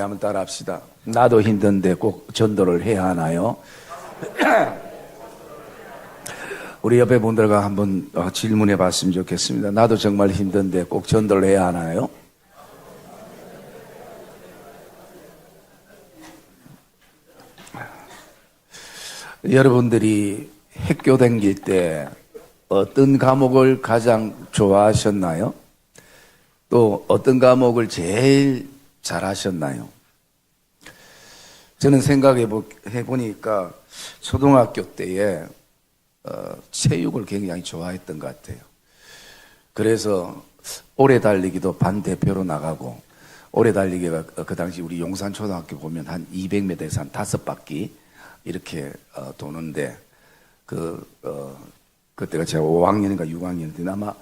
한번 따라합시다. 나도 힘든데 꼭 전도를 해야 하나요? 우리 옆에 분들과 한번 질문해 봤으면 좋겠습니다. 나도 정말 힘든데 꼭 전도를 해야 하나요? 여러분들이 학교 다닐 때 어떤 과목을 가장 좋아하셨나요? 또 어떤 과목을 제일 잘하셨나요? 저는 생각해 보니까 초등학교 때에 체육을 굉장히 좋아했던 것 같아요. 그래서 오래 달리기도 반 대표로 나가고, 오래 달리기가 그 당시 우리 용산 초등학교 보면 한 200m에서 한 5바퀴 이렇게 도는데, 그때가 제가 5학년인가 6학년인데 아마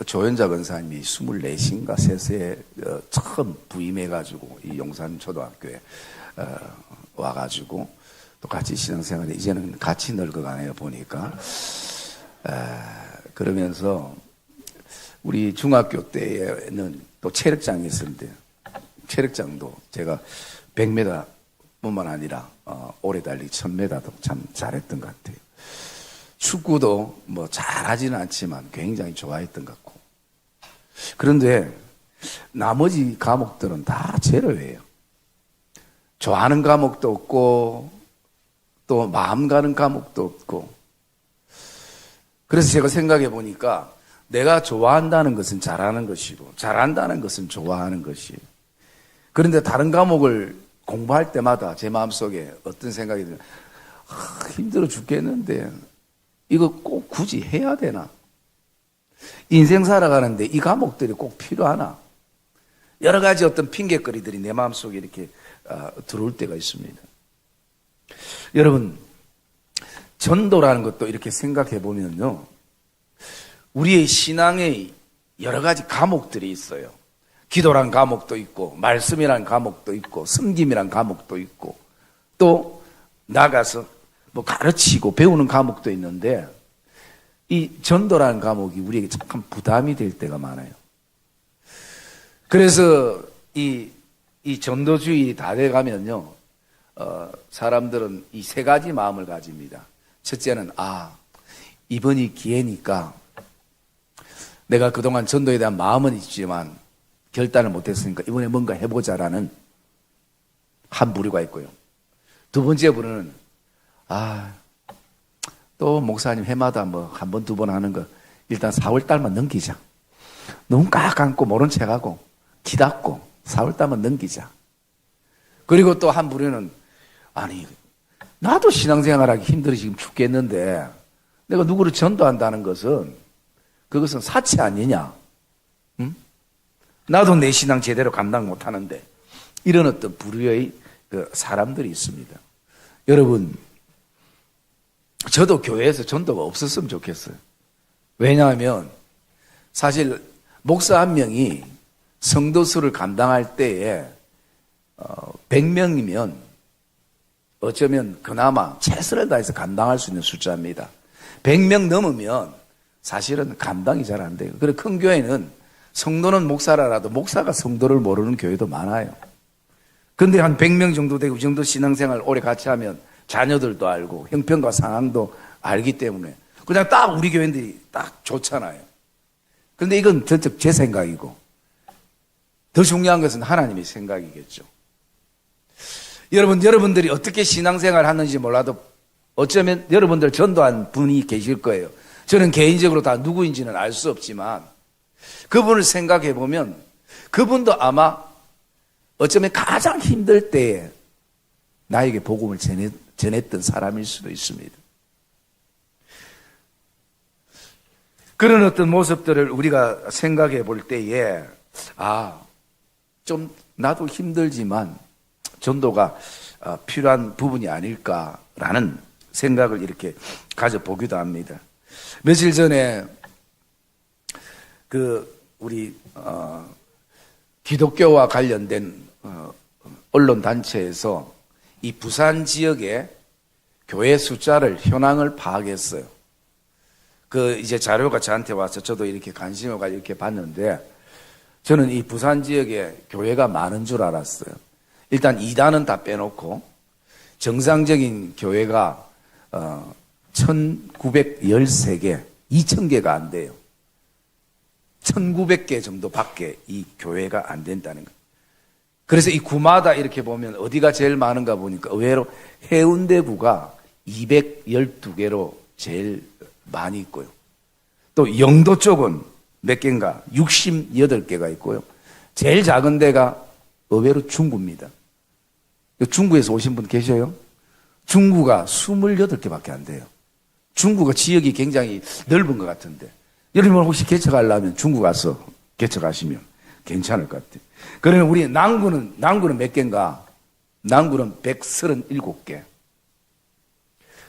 조연자 권사님이 24인가 3세에 처음 부임해가지고 이 용산 초등학교에 와가지고 또 같이 신앙생활에 이제는 같이 늙어가네요 보니까. 그러면서 우리 중학교 때에는 또 체력장이 있었는데, 체력장도 제가 100m 뿐만 아니라 오래 달리기 1000m도 참 잘했던 것 같아요. 축구도 뭐 잘하지는 않지만 굉장히 좋아했던 것 같고. 그런데 나머지 과목들은 다 제로예요. 좋아하는 과목도 없고 또 마음 가는 과목도 없고. 그래서 제가 생각해 보니까 내가 좋아한다는 것은 잘하는 것이고 잘한다는 것은 좋아하는 것이에요. 그런데 다른 과목을 공부할 때마다 제 마음속에 어떤 생각이 들어요. 힘들어 죽겠는데 이거 꼭 굳이 해야 되나? 인생 살아가는데 이 과목들이 꼭 필요하나? 여러 가지 어떤 핑계거리들이 내 마음속에 이렇게 들어올 때가 있습니다. 여러분, 전도라는 것도 이렇게 생각해 보면요, 우리의 신앙에 여러 가지 과목들이 있어요. 기도란 과목도 있고, 말씀이란 과목도 있고, 섬김이란 과목도 있고, 또 나가서 뭐 가르치고 배우는 과목도 있는데, 이 전도라는 과목이 우리에게 참 부담이 될 때가 많아요. 그래서 이 전도주의 다 돼가면요, 사람들은 이 3가지 마음을 가집니다. 첫째는 이번이 기회니까 내가 그동안 전도에 대한 마음은 있지만 결단을 못했으니까 이번에 뭔가 해보자라는 한 부류가 있고요. 두 번째 부류는 또 목사님 해마다 뭐 한 번, 2번 하는 거 일단 4월달만 넘기자. 눈 꽉 감고 모른 척하고 기다고 4월달만 넘기자. 그리고 또 한 부류는 나도 신앙생활하기 힘들어 지금 죽겠는데 내가 누구를 전도한다는 것은 그것은 사치 아니냐? 응? 나도 내 신앙 제대로 감당 못하는데, 이런 어떤 부류의 사람들이 있습니다. 여러분, 저도 교회에서 전도가 없었으면 좋겠어요. 왜냐하면 사실 목사 한 명이 성도 수를 감당할 때에 100명이면 어쩌면 그나마 최선을 다해서 감당할 수 있는 숫자입니다. 100명 넘으면 사실은 감당이 잘 안 돼요. 그래서 큰 교회는 성도는 목사라도 목사가 성도를 모르는 교회도 많아요. 그런데 한 100명 정도 되고 이 정도 신앙생활 오래 같이 하면 자녀들도 알고 형편과 상황도 알기 때문에 그냥 딱 우리 교회들이 딱 좋잖아요. 그런데 이건 전적 제 생각이고 더 중요한 것은 하나님의 생각이겠죠. 여러분들이 어떻게 신앙생활 하는지 몰라도 어쩌면 여러분들 전도한 분이 계실 거예요. 저는 개인적으로 다 누구인지는 알 수 없지만 그분을 생각해 보면 그분도 아마 어쩌면 가장 힘들 때에 나에게 복음을 전했던 사람일 수도 있습니다. 그런 어떤 모습들을 우리가 생각해 볼 때에 좀 나도 힘들지만 전도가 필요한 부분이 아닐까라는 생각을 이렇게 가져보기도 합니다. 며칠 전에 우리 기독교와 관련된 언론 단체에서 이 부산 지역의 교회 숫자를 현황을 파악했어요. 이제 자료가 저한테 와서 저도 이렇게 관심을 가지고 이렇게 봤는데 저는 이 부산 지역에 교회가 많은 줄 알았어요. 일단 이단은 다 빼놓고 정상적인 교회가 1913개, 2000개가 안 돼요. 1900개 정도밖에 이 교회가 안 된다는 거예요. 그래서 이 구마다 이렇게 보면 어디가 제일 많은가 보니까 의외로 해운대구가 212개로 제일 많이 있고요. 또 영도 쪽은 몇 개인가? 68개가 있고요. 제일 작은 데가 의외로 중구입니다. 중구에서 오신 분 계셔요? 중구가 28개밖에 안 돼요. 중구가 지역이 굉장히 넓은 것 같은데 여러분 혹시 개척하려면 중구 가서 개척하시면 괜찮을 것 같아요. 그러면 우리 남구는 몇 개인가? 남구는 137개.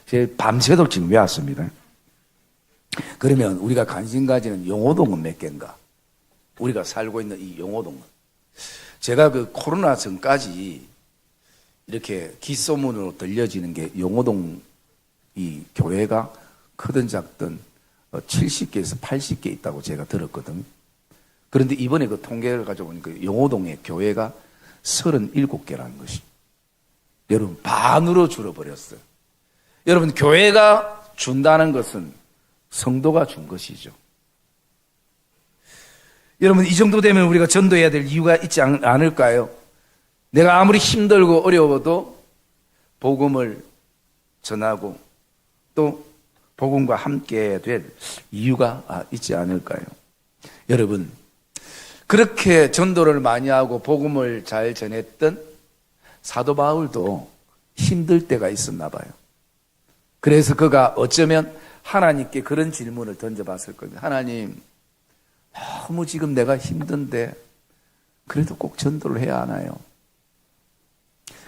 제 밤새도록 지금 외웠습니다. 그러면 우리가 관심 가지는 용호동은 몇 개인가? 우리가 살고 있는 이 용호동은. 제가 그 코로나 전까지 이렇게 귓소문으로 들려지는 게 용호동 이 교회가 크든 작든 70개에서 80개 있다고 제가 들었거든요. 그런데 이번에 그 통계를 가져보니까 용호동의 교회가 37개라는 것이. 여러분, 반으로 줄어버렸어요. 여러분, 교회가 준다는 것은 성도가 준 것이죠. 여러분, 이 정도 되면 우리가 전도해야 될 이유가 있지 않을까요? 내가 아무리 힘들고 어려워도 복음을 전하고 또 복음과 함께 될 이유가 있지 않을까요? 여러분, 그렇게 전도를 많이 하고 복음을 잘 전했던 사도 바울도 힘들 때가 있었나 봐요. 그래서 그가 어쩌면 하나님께 그런 질문을 던져봤을 겁니다. 하나님, 너무 지금 내가 힘든데 그래도 꼭 전도를 해야 하나요?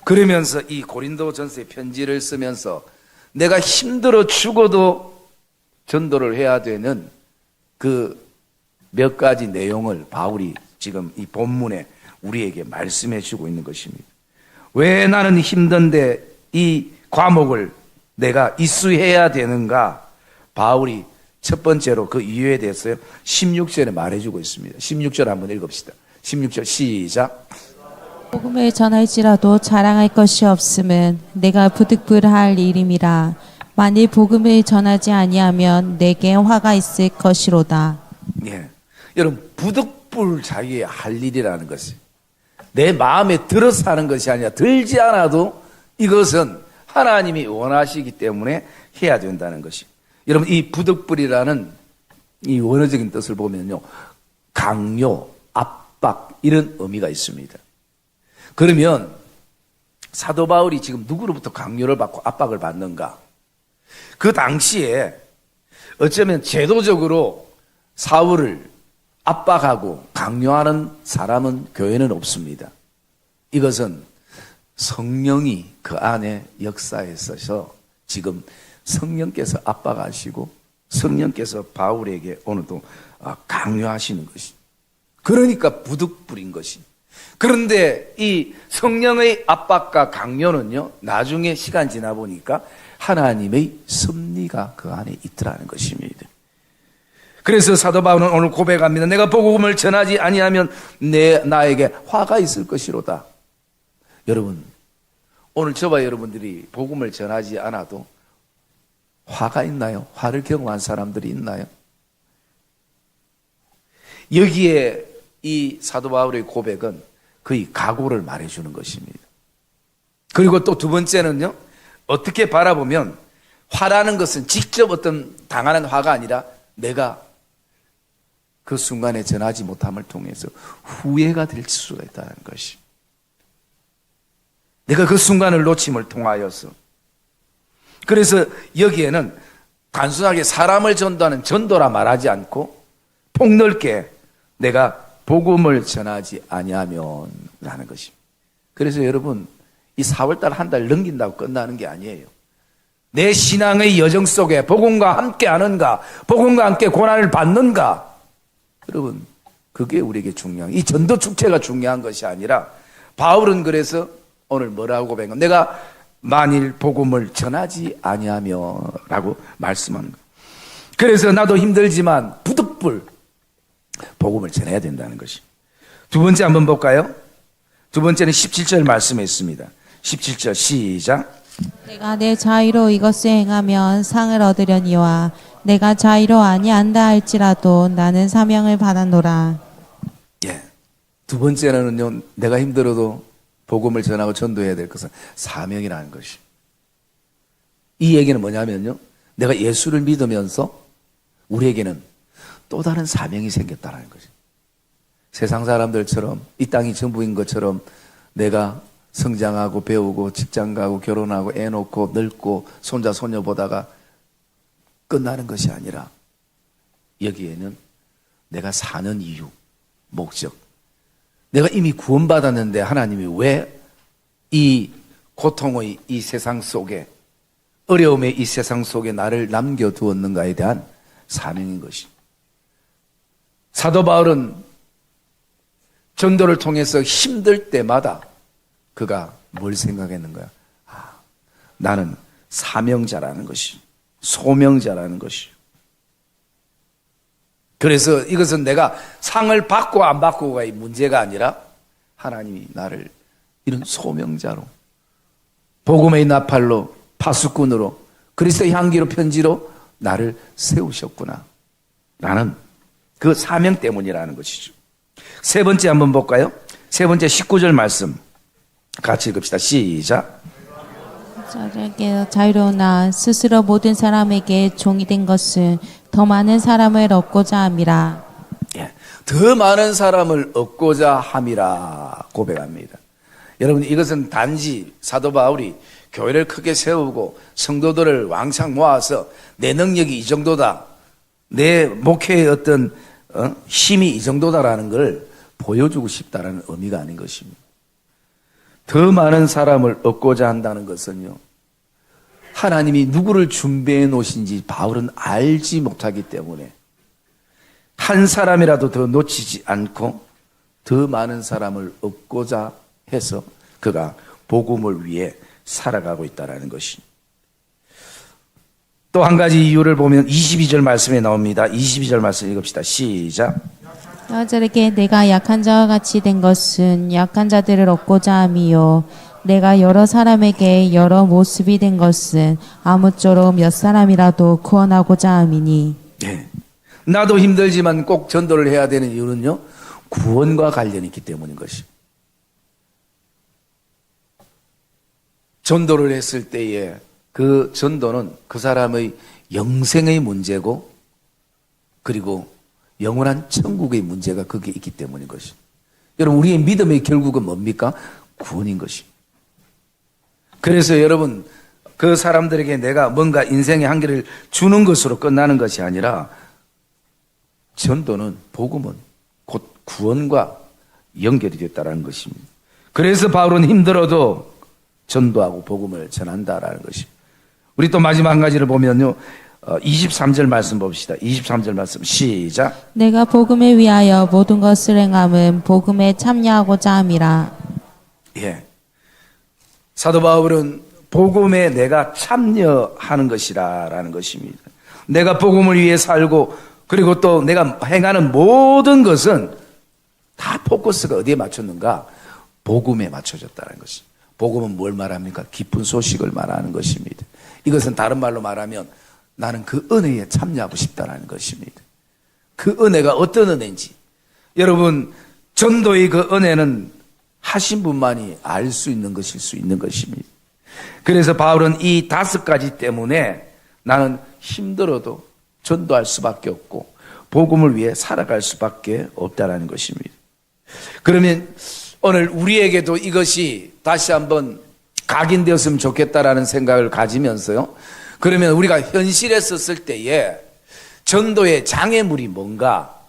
그러면서 이 고린도전서의 편지를 쓰면서 내가 힘들어 죽어도 전도를 해야 되는 그 몇 가지 내용을 바울이 지금 이 본문에 우리에게 말씀해 주고 있는 것입니다. 왜 나는 힘든데 이 과목을 내가 이수해야 되는가? 바울이 첫 번째로 그 이유에 대해서 16절에 말해주고 있습니다. 16절 한번 읽읍시다. 16절 시작. 복음을 전할지라도 자랑할 것이 없음은 내가 부득불할 일임이라. 만일 복음을 전하지 아니하면 내게 화가 있을 것이로다. 예, 여러분, 부득불 자기의 할 일이라는 것이 내 마음에 들어서 하는 것이 아니라 들지 않아도 이것은 하나님이 원하시기 때문에 해야 된다는 것이. 여러분, 이 부득불이라는 이 원어적인 뜻을 보면요, 강요, 압박 이런 의미가 있습니다. 그러면 사도 바울이 지금 누구로부터 강요를 받고 압박을 받는가? 그 당시에 어쩌면 제도적으로 사울을 압박하고 강요하는 사람은 교회는 없습니다. 이것은 성령이 그 안에 역사했어서 지금 성령께서 압박하시고 성령께서 바울에게 오늘도 강요하시는 것이. 그러니까 부득불인 것이. 그런데 이 성령의 압박과 강요는요, 나중에 시간 지나 보니까 하나님의 섭리가 그 안에 있더라는 것입니다. 그래서 사도 바울은 오늘 고백합니다. 내가 복음을 전하지 아니하면 나에게 화가 있을 것이로다. 여러분, 오늘 저와 여러분들이 복음을 전하지 않아도 화가 있나요? 화를 경험한 사람들이 있나요? 여기에 이 사도 바울의 고백은 그의 각오를 말해주는 것입니다. 그리고 또 두 번째는요, 어떻게 바라보면 화라는 것은 직접 어떤 당하는 화가 아니라 내가 그 순간에 전하지 못함을 통해서 후회가 될 수가 있다는 것이. 내가 그 순간을 놓침을 통하여서. 그래서 여기에는 단순하게 사람을 전도하는 전도라 말하지 않고 폭넓게 내가 복음을 전하지 아니하면 라는 것입니다. 그래서 여러분, 이 4월달 한 달 넘긴다고 끝나는 게 아니에요. 내 신앙의 여정 속에 복음과 함께 하는가, 복음과 함께 고난을 받는가. 여러분, 그게 우리에게 중요한, 이 전도 축제가 중요한 것이 아니라 바울은 그래서 오늘 뭐라고 고백한, 내가 만일 복음을 전하지 아니하며 라고 말씀하는 거예요. 그래서 나도 힘들지만 부득불 복음을 전해야 된다는 것이. 두 번째 한번 볼까요? 두 번째는 17절 말씀에 있습니다. 17절 시작. 내가 내 자유로 이것을 행하면 상을 얻으려니와 내가 자유로 아니한다 할지라도 나는 사명을 받았노라. 예. 두 번째는요, 내가 힘들어도 복음을 전하고 전도해야 될 것은 사명이라는 것이. 이 얘기는 뭐냐면요, 내가 예수를 믿으면서 우리에게는 또 다른 사명이 생겼다는 거죠. 세상 사람들처럼 이 땅이 전부인 것처럼 내가 성장하고 배우고 직장 가고 결혼하고 애 놓고 늙고 손자 손녀 보다가 끝나는 것이 아니라 여기에는 내가 사는 이유, 목적. 내가 이미 구원받았는데 하나님이 왜 이 고통의 이 세상 속에, 어려움의 이 세상 속에 나를 남겨두었는가에 대한 사명인 것이. 사도 바울은 전도를 통해서 힘들 때마다 그가 뭘 생각했는가? 나는 사명자라는 것이, 소명자라는 것이. 그래서 이것은 내가 상을 받고 안 받고가 문제가 아니라 하나님이 나를 이런 소명자로, 복음의 나팔로, 파수꾼으로, 그리스도의 향기로, 편지로 나를 세우셨구나 라는 그 사명 때문이라는 것이죠. 세 번째 한번 볼까요? 세 번째 19절 말씀 같이 읽읍시다. 시작. 자유로운 나 스스로 모든 사람에게 종이 된 것은 더 많은 사람을 얻고자 함이라. 예, 더 많은 사람을 얻고자 함이라 고백합니다. 여러분, 이것은 단지 사도 바울이 교회를 크게 세우고 성도들을 왕창 모아서 내 능력이 이 정도다, 내 목회의 어떤 힘이 이 정도다라는 걸 보여주고 싶다라는 의미가 아닌 것입니다. 더 많은 사람을 얻고자 한다는 것은요, 하나님이 누구를 준비해 놓으신지 바울은 알지 못하기 때문에 한 사람이라도 더 놓치지 않고 더 많은 사람을 얻고자 해서 그가 복음을 위해 살아가고 있다는 것이. 또 한 가지 이유를 보면 22절 말씀에 나옵니다. 22절 말씀 읽읍시다. 시작. 저들에게 내가 약한 자와 같이 된 것은 약한 자들을 얻고자 함이요 내가 여러 사람에게 여러 모습이 된 것은 아무쪼록 몇 사람이라도 구원하고자 함이니. 네. 나도 힘들지만 꼭 전도를 해야 되는 이유는요, 구원과 관련이 있기 때문인 것이. 전도를 했을 때에 그 전도는 그 사람의 영생의 문제고, 그리고 영원한 천국의 문제가 거기에 있기 때문인 것이. 여러분, 우리의 믿음의 결국은 뭡니까? 구원인 것이. 그래서 여러분, 그 사람들에게 내가 뭔가 인생의 한계를 주는 것으로 끝나는 것이 아니라 전도는, 복음은 곧 구원과 연결이 됐다는 것입니다. 그래서 바울은 힘들어도 전도하고 복음을 전한다라는 것입니다. 우리 또 마지막 한 가지를 보면요, 23절 말씀 봅시다. 23절 말씀 시작. 내가 복음을 위하여 모든 것을 행함은 복음에 참여하고자 함이라. 예. 사도 바울은 복음에 내가 참여하는 것이라는 것입니다. 내가 복음을 위해 살고, 그리고 또 내가 행하는 모든 것은 다 포커스가 어디에 맞췄는가? 복음에 맞춰졌다는 것이. 복음은 뭘 말합니까? 기쁜 소식을 말하는 것입니다. 이것은 다른 말로 말하면 나는 그 은혜에 참여하고 싶다는 것입니다. 그 은혜가 어떤 은혜인지, 여러분, 전도의 그 은혜는 하신 분만이 알 수 있는 것일 수 있는 것입니다. 그래서 바울은 이 5가지 때문에 나는 힘들어도 전도할 수밖에 없고 복음을 위해 살아갈 수밖에 없다는 것입니다. 그러면 오늘 우리에게도 이것이 다시 한번 각인되었으면 좋겠다라는 생각을 가지면서요, 그러면 우리가 현실에 썼을 때에 전도의 장애물이 뭔가,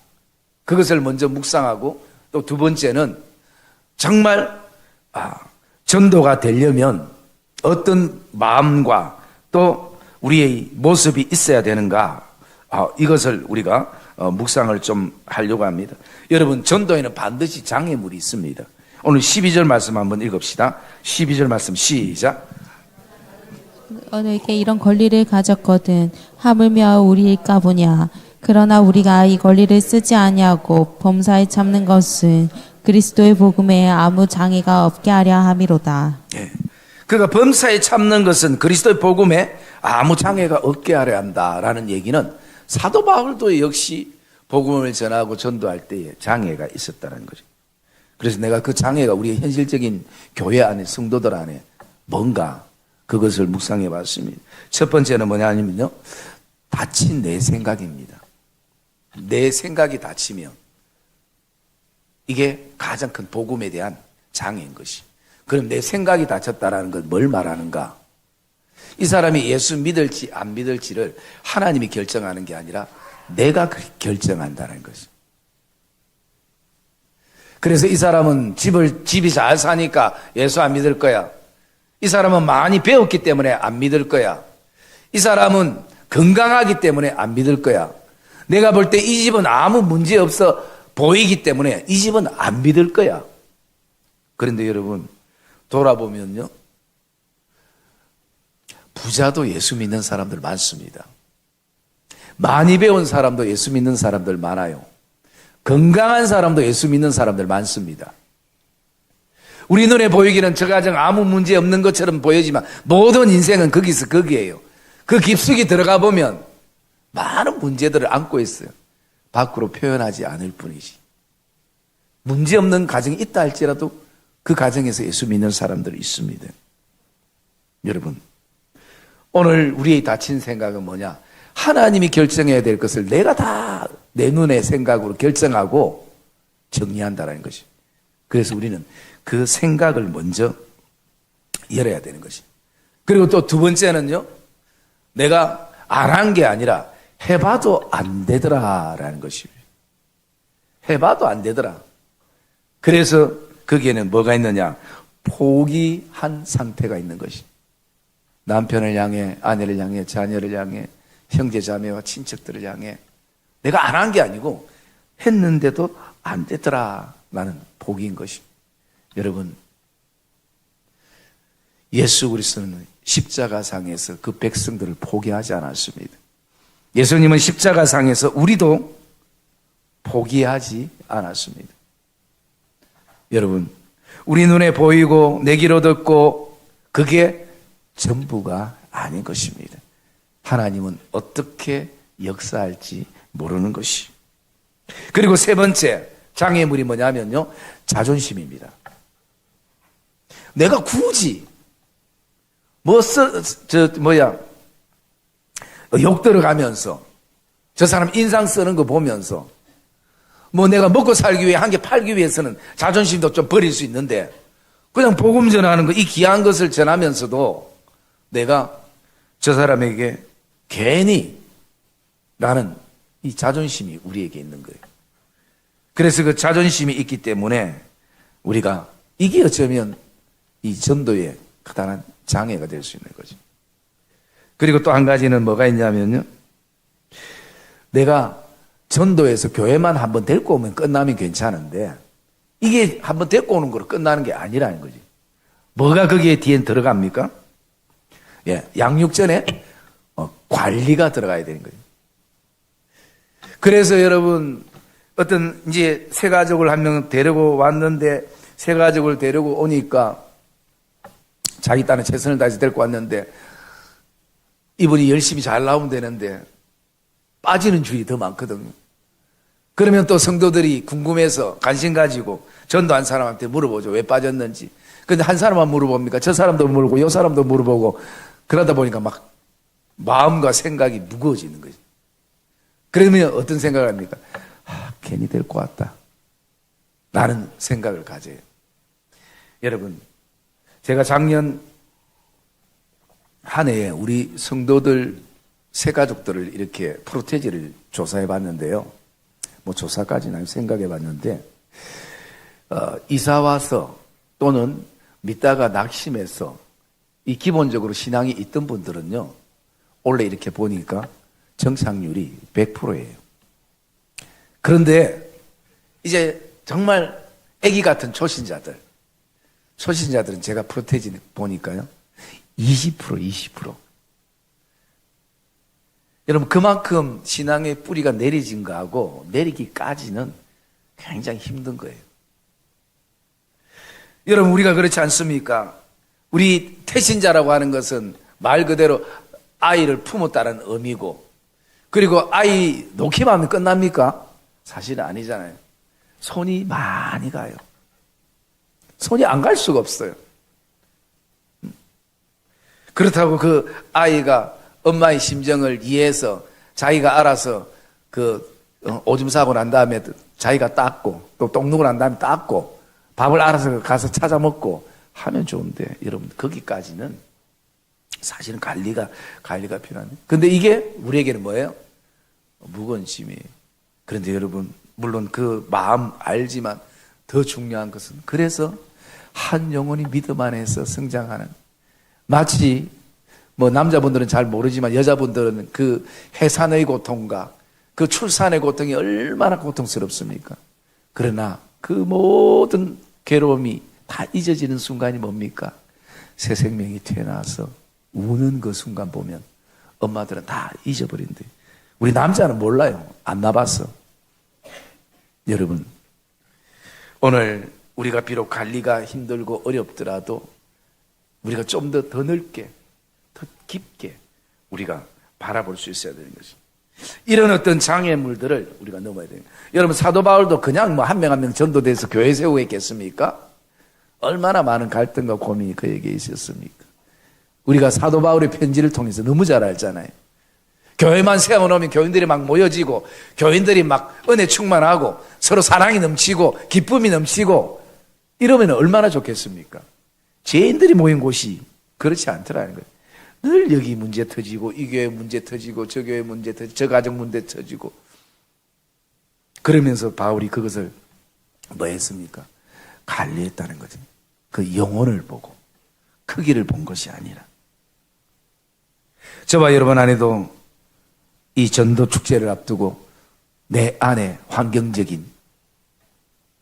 그것을 먼저 묵상하고, 또 두 번째는 정말 전도가 되려면 어떤 마음과 또 우리의 모습이 있어야 되는가, 이것을 우리가 묵상을 좀 하려고 합니다. 여러분, 전도에는 반드시 장애물이 있습니다. 오늘 12절 말씀 한번 읽읍시다. 12절 말씀 시작. 너에게 이런 권리를 가졌거든 하물며 우리일까 보냐. 그러나 우리가 이 권리를 쓰지 아니하고 범사에 참는 것은 그리스도의 복음에 아무 장애가 없게 하려 함이로다. 예. 그러니까 범사에 참는 것은 그리스도의 복음에 아무 장애가 없게 하려 한다라는 얘기는 사도 바울도 역시 복음을 전하고 전도할 때에 장애가 있었다는 거죠. 그래서 내가 그 장애가 우리의 현실적인 교회 안에, 성도들 안에 뭔가 그것을 묵상해 봤습니다. 첫 번째는 뭐냐면요, 다친 내 생각입니다. 내 생각이 다치면 이게 가장 큰 복음에 대한 장애인 것이. 그럼 내 생각이 다쳤다라는 건 뭘 말하는가? 이 사람이 예수 믿을지 안 믿을지를 하나님이 결정하는 게 아니라 내가 결정한다는 것이. 그래서 이 사람은 집이 잘 사니까 예수 안 믿을 거야. 이 사람은 많이 배웠기 때문에 안 믿을 거야. 이 사람은 건강하기 때문에 안 믿을 거야. 내가 볼 때 이 집은 아무 문제 없어 보이기 때문에 이 집은 안 믿을 거야. 그런데 여러분, 돌아보면요, 부자도 예수 믿는 사람들 많습니다. 많이 배운 사람도 예수 믿는 사람들 많아요. 건강한 사람도 예수 믿는 사람들 많습니다. 우리 눈에 보이기는 저 가정 아무 문제 없는 것처럼 보이지만 모든 인생은 거기서 거기에요. 그 깊숙이 들어가 보면 많은 문제들을 안고 있어요. 밖으로 표현하지 않을 뿐이지. 문제 없는 가정이 있다 할지라도 그 가정에서 예수 믿는 사람들이 있습니다. 여러분, 오늘 우리의 다친 생각은 뭐냐? 하나님이 결정해야 될 것을 내가 다 내 눈의 생각으로 결정하고 정리한다는 것이. 그래서 우리는 그 생각을 먼저 열어야 되는 것이. 그리고 또 두 번째는요, 내가 안 한 게 아니라 해봐도 안 되더라라는 것입니다. 해봐도 안 되더라. 그래서 거기에는 뭐가 있느냐? 포기한 상태가 있는 것이. 남편을 향해, 아내를 향해, 자녀를 향해, 형제 자매와 친척들을 향해 내가 안 한 게 아니고 했는데도 안 되더라 라는 포기인 것이. 여러분, 예수 그리스도는 십자가상에서 그 백성들을 포기하지 않았습니다. 예수님은 십자가상에서 우리도 포기하지 않았습니다. 여러분, 우리 눈에 보이고 내 귀로 듣고 그게 전부가 아닌 것입니다. 하나님은 어떻게 역사할지 모르는 것이. 그리고 세 번째 장애물이 뭐냐면요, 자존심입니다. 내가 굳이 욕 들어가면서 저 사람 인상 쓰는 거 보면서 내가 먹고 살기 위해 한 개 팔기 위해서는 자존심도 좀 버릴 수 있는데 그냥 복음 전하는 거, 이 귀한 것을 전하면서도 내가 저 사람에게 괜히 나는 이 자존심이 우리에게 있는 거예요. 그래서 그 자존심이 있기 때문에 우리가 이게 어쩌면 이 전도에 커다란 장애가 될 수 있는 거죠. 그리고 또 한 가지는 뭐가 있냐면요, 내가 전도에서 교회만 한번 데리고 오면 끝나면 괜찮은데 이게 한번 데리고 오는 거로 끝나는 게 아니라는 거지. 뭐가 거기에 뒤에 들어갑니까? 양육전에 관리가 들어가야 되는 거죠. 그래서 여러분, 어떤 이제 새 가족을 한 명 데리고 왔는데, 새 가족을 데리고 오니까 자기 딴에 최선을 다해서 데리고 왔는데 이분이 열심히 잘 나오면 되는데 빠지는 주의 더 많거든요. 그러면 또 성도들이 궁금해서 관심 가지고 전도한 사람한테 물어보죠. 왜 빠졌는지. 근데 한 사람만 물어봅니까? 저 사람도 물어보고 이 사람도 물어보고 그러다 보니까 막 마음과 생각이 무거워지는 거죠. 그러면 어떤 생각을 합니까? 괜히 데리고 왔다 라는 생각을 가져요. 여러분, 제가 작년 한 해에 우리 성도들 새 가족들을 이렇게 프로테지를 조사해 봤는데요. 조사까지는 생각해 봤는데, 이사 와서 또는 믿다가 낙심해서 이 기본적으로 신앙이 있던 분들은요, 원래 이렇게 보니까 정착률이 100%예요. 그런데 이제 정말 애기 같은 초신자들은 제가 프로테지 보니까요, 20%. 여러분, 그만큼 신앙의 뿌리가 내리진 거하고 내리기까지는 굉장히 힘든 거예요. 여러분, 우리가 그렇지 않습니까? 우리 태신자라고 하는 것은 말 그대로 아이를 품었다는 의미고, 그리고 아이 놓기만 하면 끝납니까? 사실은 아니잖아요. 손이 많이 가요. 손이 안 갈 수가 없어요. 그렇다고 그 아이가 엄마의 심정을 이해해서 자기가 알아서 오줌 싸고 난 다음에 자기가 닦고 또 똥 누고 난 다음에 닦고 밥을 알아서 가서 찾아 먹고 하면 좋은데, 여러분, 거기까지는 사실은 관리가 필요하네. 근데 이게 우리에게는 뭐예요? 무거운 짐이에요. 그런데 여러분, 물론 그 마음 알지만 더 중요한 것은, 그래서 한 영혼이 믿음 안에서 성장하는, 마치 남자분들은 잘 모르지만 여자분들은 그 해산의 고통과 그 출산의 고통이 얼마나 고통스럽습니까? 그러나 그 모든 괴로움이 다 잊어지는 순간이 뭡니까? 새 생명이 태어나서 우는 그 순간 보면 엄마들은 다 잊어버린대. 우리 남자는 몰라요. 안 나봤어. 여러분, 오늘 우리가 비록 관리가 힘들고 어렵더라도 우리가 좀 더 넓게, 더 깊게 우리가 바라볼 수 있어야 되는 것입니다. 이런 어떤 장애물들을 우리가 넘어야 됩니다. 여러분, 사도 바울도 그냥 한 명 한 명 전도돼서 교회 세우고 있겠습니까? 얼마나 많은 갈등과 고민이 그에게 있었습니까? 우리가 사도 바울의 편지를 통해서 너무 잘 알잖아요. 교회만 세워놓으면 교인들이 막 모여지고, 교인들이 막 은혜 충만하고, 서로 사랑이 넘치고, 기쁨이 넘치고, 이러면 얼마나 좋겠습니까? 죄인들이 모인 곳이 그렇지 않더라는 거예요. 늘 여기 문제 터지고, 이 교회 문제 터지고, 저 교회 문제 터지고, 저 가정 문제 터지고. 그러면서 바울이 그것을 뭐 했습니까? 관리했다는 거죠. 그 영혼을 보고 크기를 본 것이 아니라. 저와 여러분 안에도 이 전도 축제를 앞두고 내 안에 환경적인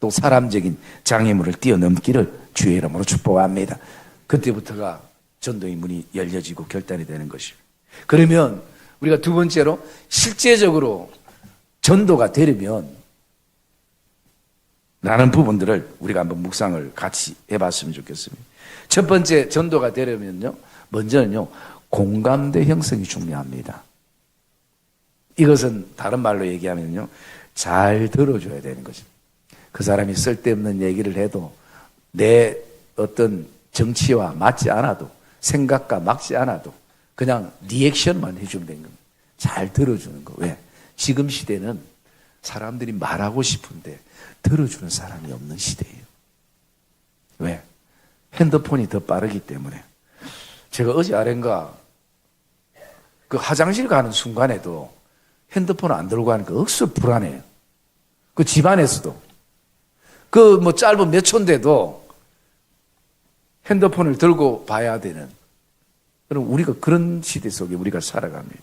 또 사람적인 장애물을 뛰어넘기를 주의 이름으로 축복합니다. 그때부터가 전도의 문이 열려지고 결단이 되는 것입니다. 그러면 우리가 두 번째로 실제적으로 전도가 되려면 라는 부분들을 우리가 한번 묵상을 같이 해봤으면 좋겠습니다. 첫 번째, 전도가 되려면요, 먼저는요, 공감대 형성이 중요합니다. 이것은 다른 말로 얘기하면요, 잘 들어줘야 되는 거죠. 그 사람이 쓸데없는 얘기를 해도 내 어떤 정치와 맞지 않아도, 생각과 맞지 않아도 그냥 리액션만 해주면 되는 겁니다. 잘 들어주는 거. 왜? 지금 시대는 사람들이 말하고 싶은데 들어주는 사람이 없는 시대예요. 왜? 핸드폰이 더 빠르기 때문에. 제가 어제 아랫가 그 화장실 가는 순간에도 핸드폰 안 들고 가니까 억수로 불안해요. 그 집안에서도. 그 짧은 몇 초인데도 핸드폰을 들고 봐야 되는. 그럼 우리가 그런 시대 속에 우리가 살아갑니다.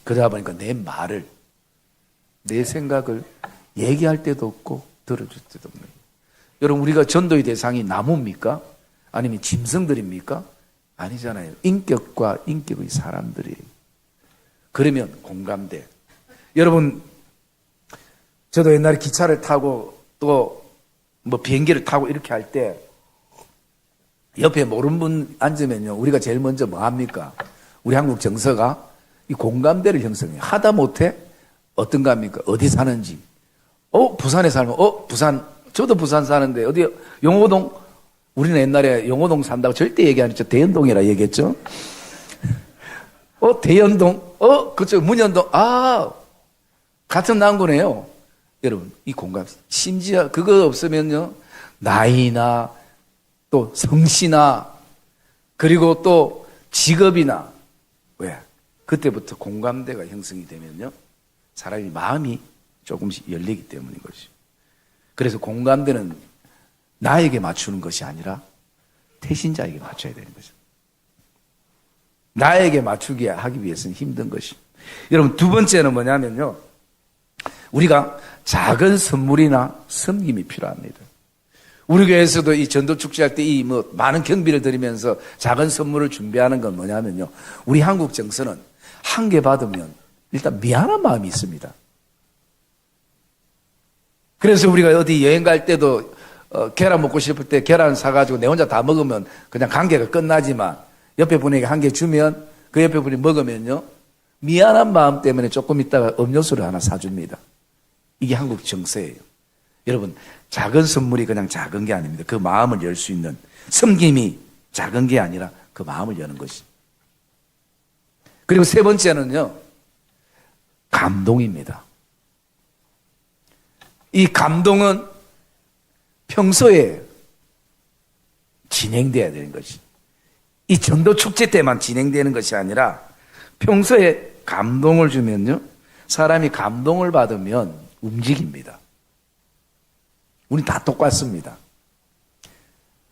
그러다 보니까 내 말을, 내 생각을 얘기할 때도 없고 들어줄 때도 없는. 여러분, 우리가 전도의 대상이 나무입니까? 아니면 짐승들입니까? 아니잖아요. 인격과 인격의 사람들이에요. 그러면 공감대. 여러분, 저도 옛날에 기차를 타고 또 비행기를 타고 이렇게 할 때 옆에 모르는 분 앉으면요, 우리가 제일 먼저 뭐 합니까? 우리 한국 정서가 이 공감대를 형성해요. 하다 못해 어떤가 합니까? 어디 사는지. 부산에 살면, 부산, 저도 부산 사는데, 어디, 용호동? 우리는 옛날에 용호동 산다고 절대 얘기 안 했죠. 대연동이라 얘기했죠. 대연동? 그쪽 문현동? 같은 난구네요. 여러분, 이 공감, 심지어 그거 없으면요, 나이나, 또 성씨나, 그리고 또 직업이나, 왜? 그때부터 공감대가 형성이 되면요, 사람이 마음이 조금씩 열리기 때문인 것이죠. 그래서 공감대는 나에게 맞추는 것이 아니라 태신자에게 맞춰야 되는 거죠. 나에게 맞추기 하기 위해서는 힘든 것이. 여러분, 두 번째는 뭐냐면요, 우리가 작은 선물이나 섬김이 필요합니다. 우리 교회에서도 이 전도 축제할 때 많은 경비를 들이면서 작은 선물을 준비하는 건 뭐냐면요, 우리 한국 정서는 한 개 받으면 일단 미안한 마음이 있습니다. 그래서 우리가 어디 여행 갈 때도 계란 먹고 싶을 때 계란 사가지고 내 혼자 다 먹으면 그냥 관계가 끝나지만 옆에 분에게 한 개 주면 그 옆에 분이 먹으면요. 미안한 마음 때문에 조금 있다가 음료수를 하나 사줍니다. 이게 한국 정서예요. 여러분, 작은 선물이 그냥 작은 게 아닙니다. 그 마음을 열 수 있는 섬김이 작은 게 아니라 그 마음을 여는 것이. 그리고 세 번째는요, 감동입니다. 이 감동은 평소에 진행돼야 되는 것이. 이 전도 축제 때만 진행되는 것이 아니라 평소에 감동을 주면요, 사람이 감동을 받으면 움직입니다. 우리 다 똑같습니다.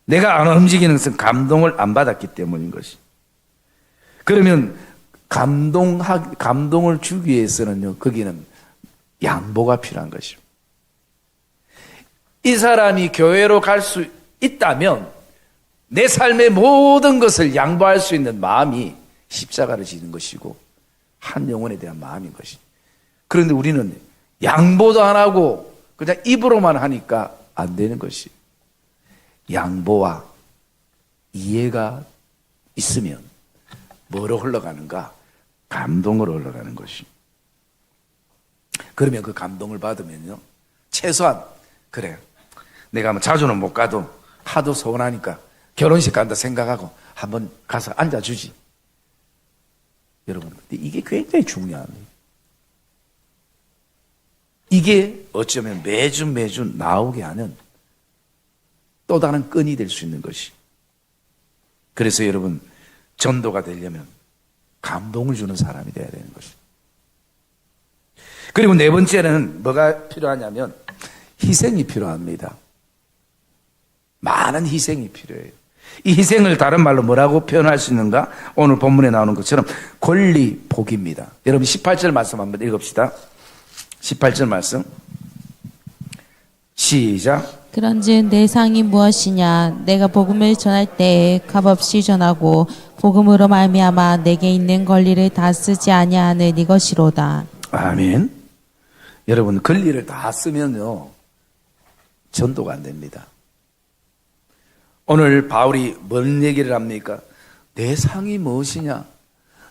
내가 안 움직이는 것은 감동을 안 받았기 때문인 것이. 그러면 감동을 주기 위해서는요, 거기는 양보가 필요한 것이죠. 이 사람이 교회로 갈 수 있다면 내 삶의 모든 것을 양보할 수 있는 마음이 십자가를 지는 것이고 한 영혼에 대한 마음인 것이. 그런데 우리는 양보도 안 하고 그냥 입으로만 하니까 안 되는 것이. 양보와 이해가 있으면 뭐로 흘러가는가? 감동으로 흘러가는 것이. 그러면 그 감동을 받으면요, 최소한 그래, 내가 뭐 자주는 못 가도 하도 서운하니까 결혼식 간다 생각하고 한번 가서 앉아주지. 여러분, 근데 이게 굉장히 중요합니다. 이게 어쩌면 매주 나오게 하는 또 다른 끈이 될 수 있는 것이. 그래서 여러분, 전도가 되려면 감동을 주는 사람이 되어야 되는 것이. 그리고 네 번째는 뭐가 필요하냐면 희생이 필요합니다. 많은 희생이 필요해요. 이 희생을 다른 말로 뭐라고 표현할 수 있는가? 오늘 본문에 나오는 것처럼 권리 포기입니다. 여러분 18절 말씀 한번 읽읍시다. 18절 말씀 시작. 그런즉 내 상이 무엇이냐? 내가 복음을 전할 때에 값없이 전하고 복음으로 말미암아 내게 있는 권리를 다 쓰지 아니하는 이것이로다. 아멘. 여러분, 권리를 다 쓰면요, 전도가 안 됩니다. 오늘 바울이 뭔 얘기를 합니까? 내 상이 무엇이냐?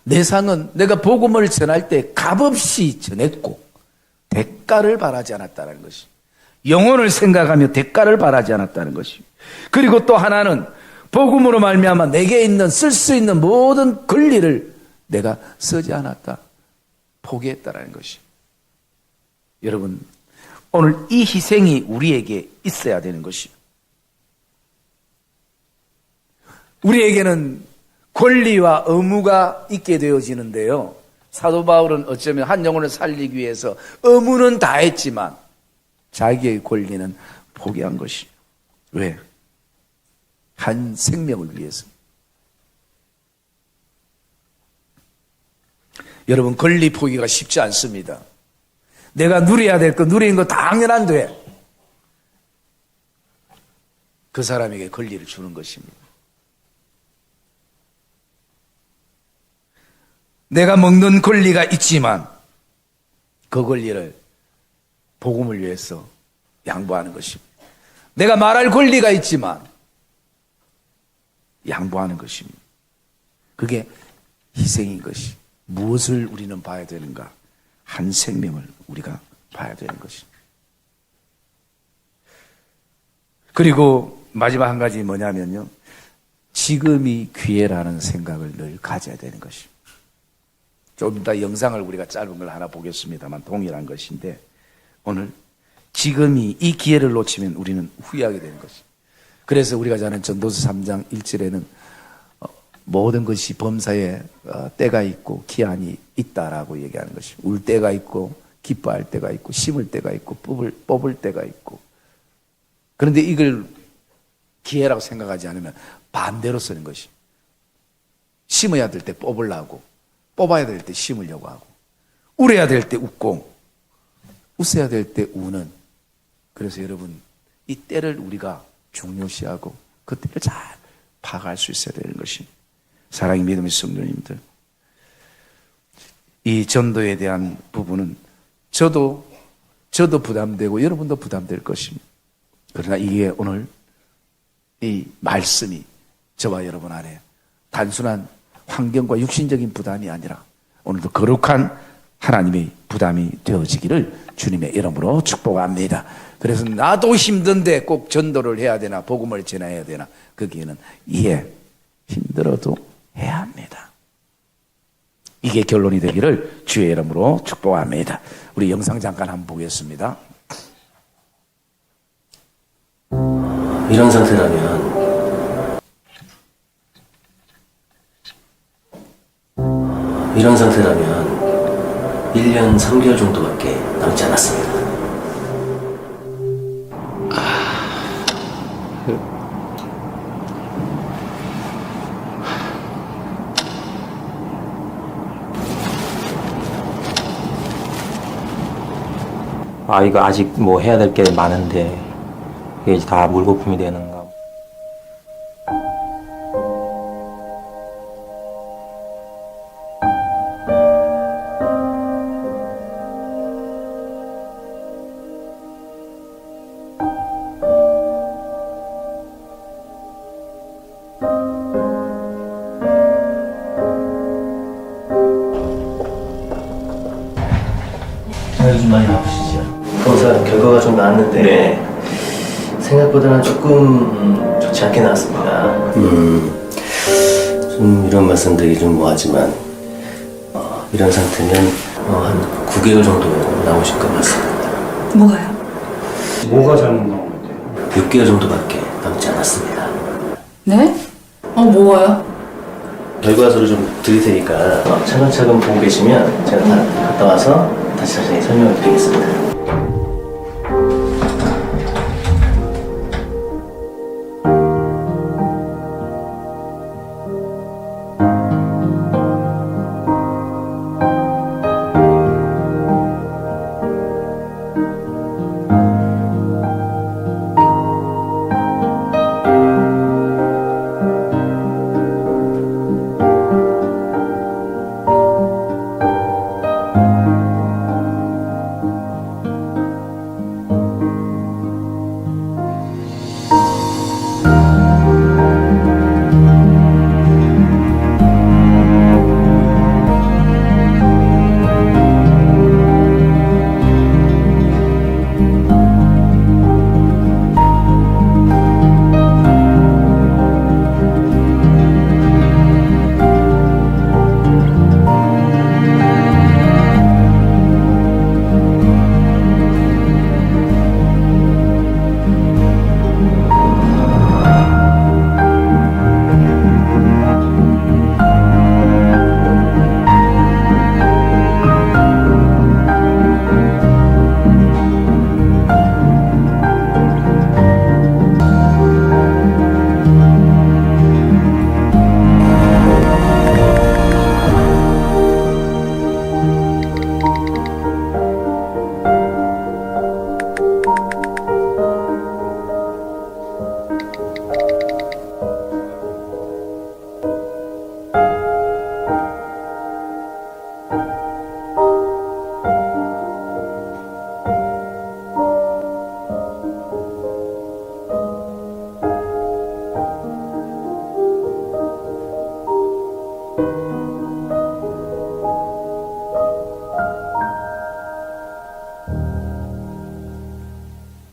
내 상은 내가 복음을 전할 때 값없이 전했고 대가를 바라지 않았다는 것이. 영혼을 생각하며 대가를 바라지 않았다는 것이. 그리고 또 하나는 복음으로 말미암아 내게 있는 쓸 수 있는 모든 권리를 내가 쓰지 않았다. 포기했다라는 것이. 여러분, 오늘 이 희생이 우리에게 있어야 되는 것이. 우리에게는 권리와 의무가 있게 되어지는데요. 사도 바울은 어쩌면 한 영혼을 살리기 위해서 의무는 다 했지만 자기의 권리는 포기한 것이. 왜? 한 생명을 위해서. 여러분, 권리 포기가 쉽지 않습니다. 내가 누려야 될 거 누리는 거 당연한데 그 사람에게 권리를 주는 것입니다. 내가 먹는 권리가 있지만 그 권리를 복음을 위해서 양보하는 것입니다. 내가 말할 권리가 있지만 양보하는 것입니다. 그게 희생인 것이. 무엇을 우리는 봐야 되는가? 한 생명을 우리가 봐야 되는 것입니다. 그리고 마지막 한 가지 뭐냐면요, 지금이 기회라는 생각을 늘 가져야 되는 것입니다. 좀 이따 영상을 우리가 짧은 걸 하나 보겠습니다만 동일한 것인데, 오늘 지금이 이 기회를 놓치면 우리는 후회하게 되는 것입니다. 그래서 우리가 자는 전도서 3장 1절에는 모든 것이 범사에 때가 있고 기한이 있다라고 얘기하는 것입니다. 울 때가 있고 기뻐할 때가 있고 심을 때가 있고 뽑을 때가 있고. 그런데 이걸 기회라고 생각하지 않으면 반대로 쓰는 것이. 심어야 될 때 뽑으려고, 뽑아야 될 때 심으려고 하고, 울어야 될 때 웃고 웃어야 될 때 우는. 그래서 여러분, 이 때를 우리가 중요시하고 그 때를 잘 파악할 수 있어야 되는 것입니다. 사랑의 믿음의 성도님들, 이 전도에 대한 부분은 저도 부담되고 여러분도 부담될 것입니다. 그러나 이게 오늘 이 말씀이 저와 여러분 안에 단순한 환경과 육신적인 부담이 아니라 오늘도 거룩한 하나님의 부담이 되어지기를 주님의 이름으로 축복합니다. 그래서 나도 힘든데 꼭 전도를 해야 되나 복음을 전해야 되나 거기에는 힘들어도 해야 합니다. 이게 결론이 되기를 주의 이름으로 축복합니다. 우리 영상 잠깐 한번 보겠습니다. 이런 상태라면 이런 상태라면 1년 3개월 정도밖에 남지 않았습니다. 이거 아직 뭐 해야 될 게 많은데 이게 이제 다 물거품이 되는가. 요즘 많이 아프시죠? 검사 결과가 좀 나왔는데 생각보다는 조금 좋지 않게 나왔습니다. 좀 이런 말씀드리기 좀 뭐하지만 이런 상태면 한 9개월 정도 나오실 것 같습니다. 뭐가요? 뭐가 잘못 나온 건데요? 6개월 정도밖에 남지 않았습니다. 네? 뭐가요? 결과서를 좀 드릴 테니까 차근차근 보고 계시면 제가 다 갔다 와서 다시 자세히 설명을 드리겠습니다.